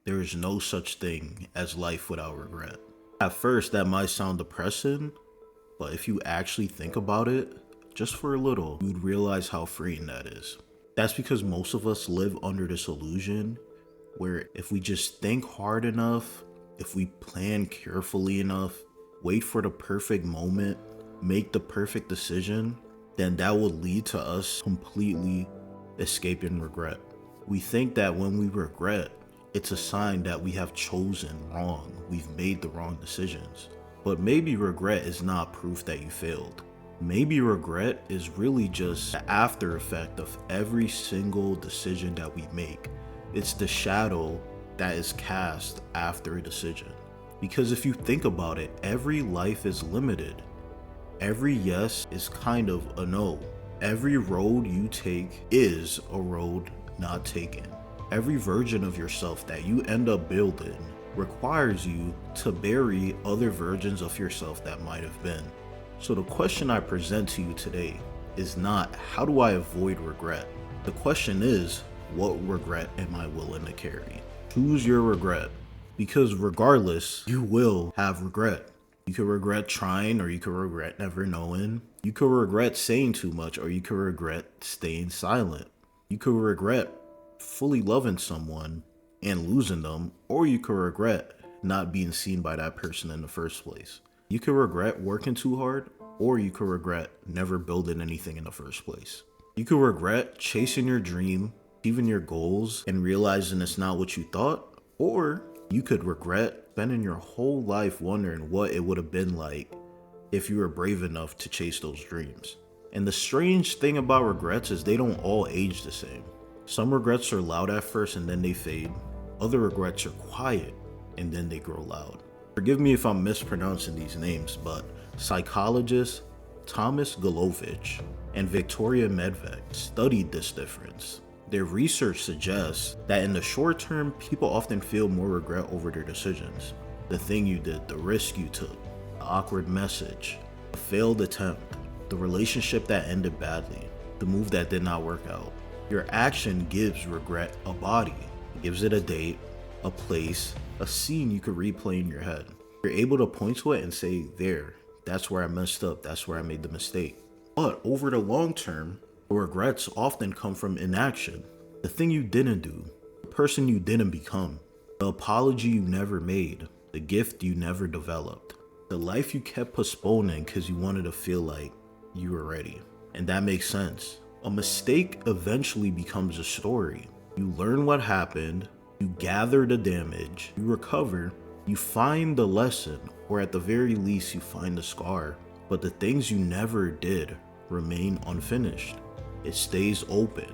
There is no such thing as life without regret. At first, that might sound depressing, but if you actually think about it, just for a little, you'd realize how freeing that is. That's because most of us live under this illusion where if we just think hard enough, if we plan carefully enough, wait for the perfect moment, make the perfect decision, then that will lead to us completely escaping regret. We think that when we regret, it's a sign that we have chosen wrong, we've made the wrong decisions. But maybe regret is not proof that you failed. Maybe regret is really just the after effect of every single decision that we make. It's the shadow that is cast after a decision. Because if you think about it, every life is limited. Every yes is kind of a no. Every road you take is a road not taken. Every version of yourself that you end up building requires you to bury other versions of yourself that might have been. So the question I present to you today is not, how do I avoid regret? The question is, what regret am I willing to carry? Choose your regret, because regardless, you will have regret. You could regret trying, or you could regret never knowing. You could regret saying too much, or you could regret staying silent. You could regret fully loving someone and losing them, or you could regret not being seen by that person in the first place. You could regret working too hard, or you could regret never building anything in the first place. You could regret chasing your dream, achieving your goals, and realizing it's not what you thought, or you could regret spending your whole life wondering what it would have been like if you were brave enough to chase those dreams. And the strange thing about regrets is they don't all age the same. Some regrets are loud at first and then they fade. Other regrets are quiet and then they grow loud. Forgive me if I'm mispronouncing these names, but psychologists Thomas Gilovich and Victoria Medvec studied this difference. Their research suggests that in the short term, people often feel more regret over their decisions. The thing you did, the risk you took, the awkward message, the failed attempt, the relationship that ended badly, the move that did not work out. Your action gives regret a body. It gives it a date, a place, a scene you could replay in your head. You're able to point to it and say, there, that's where I messed up, that's where I made the mistake. But over the long term, regrets often come from inaction. The thing you didn't do, the person you didn't become, the apology you never made, the gift you never developed, the life you kept postponing because you wanted to feel like you were ready. And that makes sense. A mistake eventually becomes a story. You learn what happened, you gather the damage, you recover, you find the lesson, or at the very least you find the scar. But the things you never did remain unfinished. It stays open.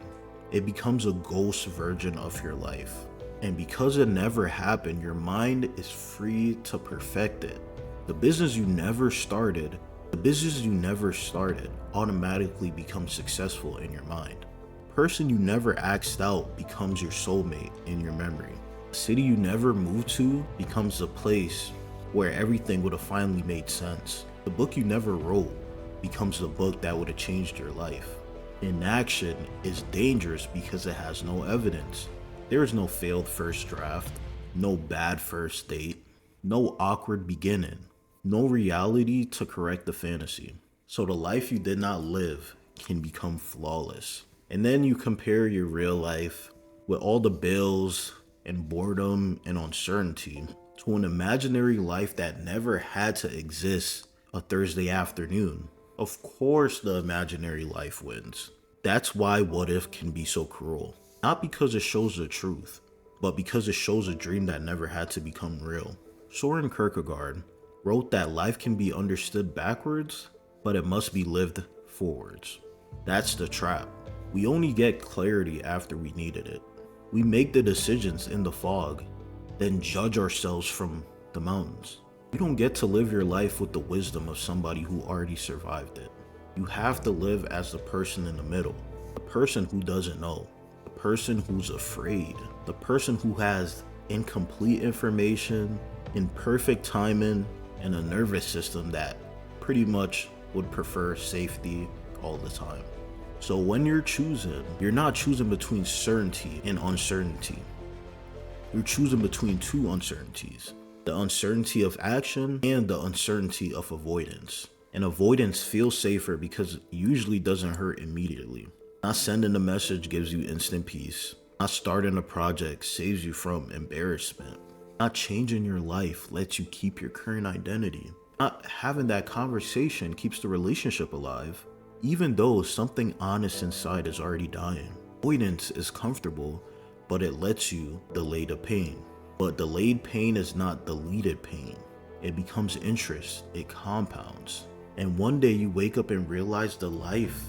It becomes a ghost version of your life. And because it never happened, your mind is free to perfect it. The business you never started automatically becomes successful in your mind. The person you never asked out becomes your soulmate in your memory. The city you never moved to becomes the place where everything would have finally made sense. The book you never wrote becomes the book that would have changed your life. Inaction is dangerous because it has no evidence. There is no failed first draft, no bad first date, no awkward beginning, no reality to correct the fantasy. So the life you did not live can become flawless. And then you compare your real life with all the bills and boredom and uncertainty to an imaginary life that never had to exist a Thursday afternoon. Of course the imaginary life wins. That's why What If can be so cruel. Not because it shows the truth, but because it shows a dream that never had to become real. Soren Kierkegaard wrote that life can be understood backwards, but it must be lived forwards. That's the trap. We only get clarity after we needed it. We make the decisions in the fog, then judge ourselves from the mountains. You don't get to live your life with the wisdom of somebody who already survived it. You have to live as the person in the middle, the person who doesn't know, the person who's afraid, the person who has incomplete information, imperfect timing, and a nervous system that pretty much would prefer safety all the time. So when you're choosing, you're not choosing between certainty and uncertainty. You're choosing between two uncertainties: the uncertainty of action and the uncertainty of avoidance. And avoidance feels safer because it usually doesn't hurt immediately. Not sending a message gives you instant peace. Not starting a project saves you from embarrassment. Not changing your life lets you keep your current identity. Not having that conversation keeps the relationship alive, even though something honest inside is already dying. Avoidance is comfortable, but it lets you delay the pain. But delayed pain is not deleted pain. It becomes interest, it compounds. And one day you wake up and realize the life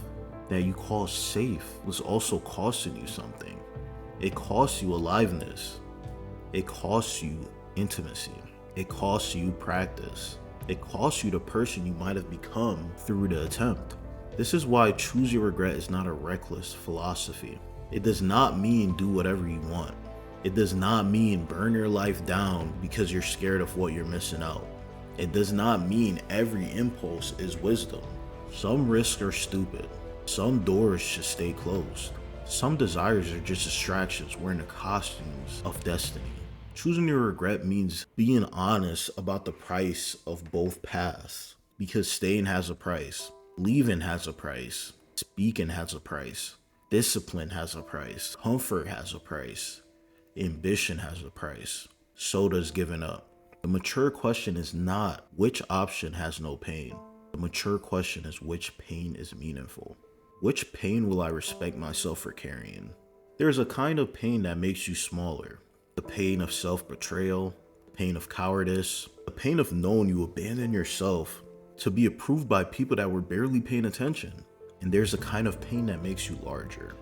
that you call safe was also costing you something. It costs you aliveness. It costs you intimacy. It costs you practice. It costs you the person you might have become through the attempt. This is why choose your regret is not a reckless philosophy. It does not mean do whatever you want. It does not mean burn your life down because you're scared of what you're missing out. It does not mean every impulse is wisdom. Some risks are stupid. Some doors should stay closed. Some desires are just distractions wearing the costumes of destiny. Choosing your regret means being honest about the price of both paths, because staying has a price, leaving has a price, speaking has a price, discipline has a price, comfort has a price, ambition has a price, so does giving up. The mature question is not which option has no pain. The mature question is which pain is meaningful. Which pain will I respect myself for carrying? There is a kind of pain that makes you smaller. The pain of self-betrayal, the pain of cowardice, the pain of knowing you abandoned yourself to be approved by people that were barely paying attention. And there's a kind of pain that makes you larger.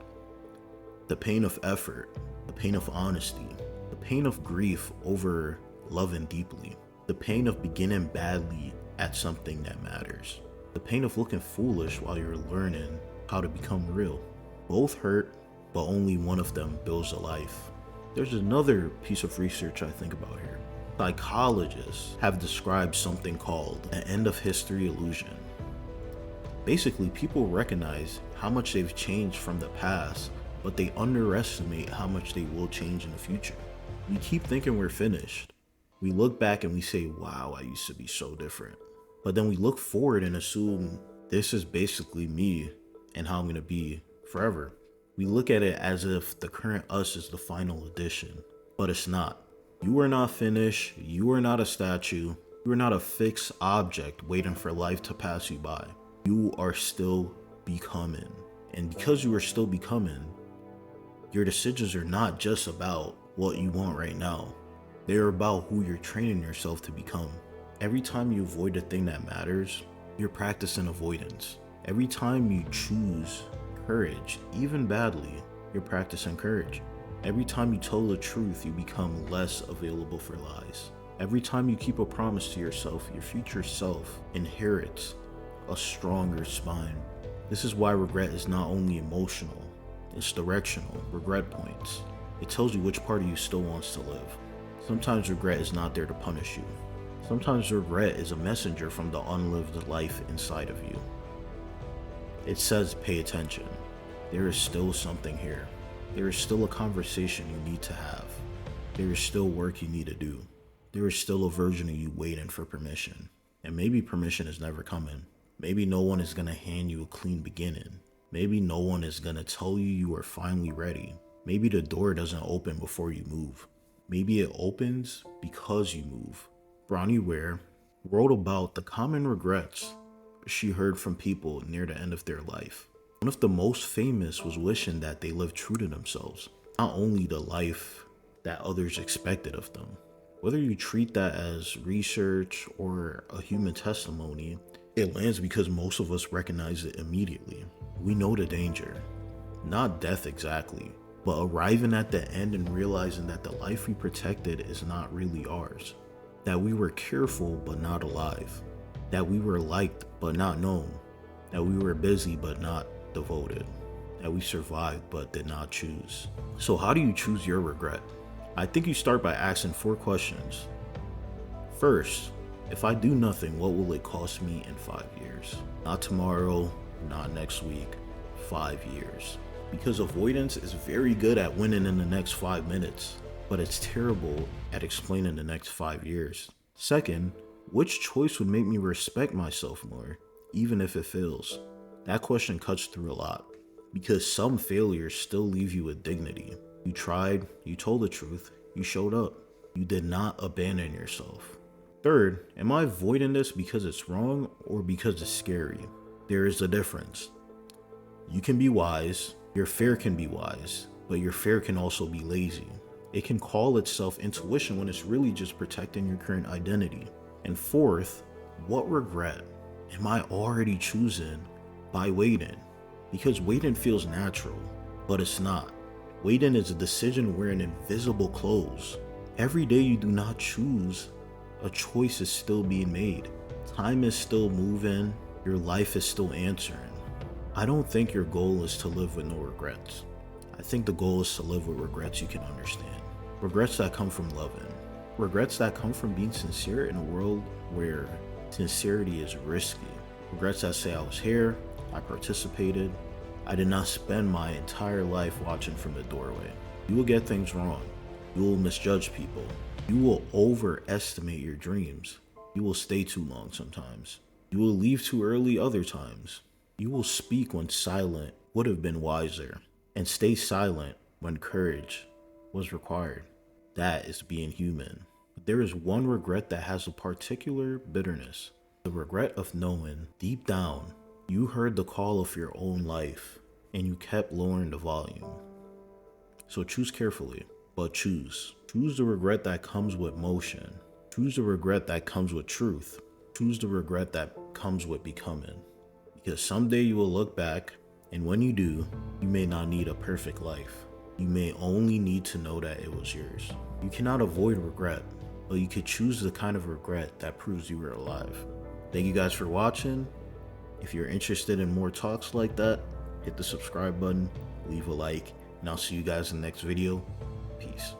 The pain of effort, the pain of honesty, the pain of grief over loving deeply, the pain of beginning badly at something that matters, the pain of looking foolish while you're learning how to become real. Both hurt, but only one of them builds a life. There's another piece of research I think about here. Psychologists have described something called an end of history illusion. Basically, people recognize how much they've changed from the past, but they underestimate how much they will change in the future. We keep thinking we're finished. We look back and we say, wow, I used to be so different. But then we look forward and assume this is basically me and how I'm going to be forever. We look at it as if the current us is the final edition, but it's not. You are not finished. You are not a statue. You are not a fixed object waiting for life to pass you by. You are still becoming. And because you are still becoming, your decisions are not just about what you want right now. They're about who you're training yourself to become. Every time you avoid the thing that matters, you're practicing avoidance. Every time you choose courage, even badly, you're practicing courage. Every time you tell the truth, you become less available for lies. Every time you keep a promise to yourself, your future self inherits a stronger spine. This is why regret is not only emotional, it's directional. Regret points. It tells you which part of you still wants to live. Sometimes regret is not there to punish you. Sometimes regret is a messenger from the unlived life inside of you. It says, pay attention. There is still something here. There is still a conversation you need to have. There is still work you need to do. There is still a version of you waiting for permission. And maybe permission is never coming. Maybe no one is gonna hand you a clean beginning. Maybe no one is gonna tell you you are finally ready. Maybe the door doesn't open before you move. Maybe it opens because you move. Bronnie Ware wrote about the common regrets she heard from people near the end of their life. One of the most famous was wishing that they lived true to themselves, not only the life that others expected of them. Whether you treat that as research or a human testimony, it lands because most of us recognize it immediately. We know the danger, not death exactly, but arriving at the end and realizing that the life we protected is not really ours. That we were careful but not alive. That we were liked but not known. That we were busy but not devoted. That we survived but did not choose. So how do you choose your regret? I think you start by asking 4 questions. First, if I do nothing, what will it cost me in 5 years? Not tomorrow, not next week, 5 years. Because avoidance is very good at winning in the next 5 minutes. but it's terrible at explaining the next 5 years. Second, which choice would make me respect myself more, even if it fails? That question cuts through a lot, because some failures still leave you with dignity. You tried, you told the truth, you showed up. You did not abandon yourself. Third, am I avoiding this because it's wrong or because it's scary? There is a difference. You can be wise, your fear can be wise, but your fear can also be lazy. It can call itself intuition when it's really just protecting your current identity. And fourth, what regret am I already choosing by waiting? Because waiting feels natural, but it's not. Waiting is a decision wearing invisible clothes. Every day you do not choose, a choice is still being made. Time is still moving, your life is still answering. I don't think your goal is to live with no regrets. I think the goal is to live with regrets you can understand. Regrets that come from loving. Regrets that come from being sincere in a world where sincerity is risky. Regrets that say I was here, I participated, I did not spend my entire life watching from the doorway. You will get things wrong. You will misjudge people. You will overestimate your dreams. You will stay too long sometimes. You will leave too early other times. You will speak when silent would have been wiser, and stay silent when courage was required. That is being human. But there is one regret that has a particular bitterness. The regret of knowing deep down you heard the call of your own life and you kept lowering the volume. So choose carefully, but choose. Choose the regret that comes with motion. Choose the regret that comes with truth. Choose the regret that comes with becoming. Because someday you will look back, and when you do, you may not need a perfect life. You may only need to know that it was yours. You cannot avoid regret, but you could choose the kind of regret that proves you were alive. Thank you guys for watching. If you're interested in more talks like that, hit the subscribe button, leave a like, and I'll see you guys in the next video. Peace.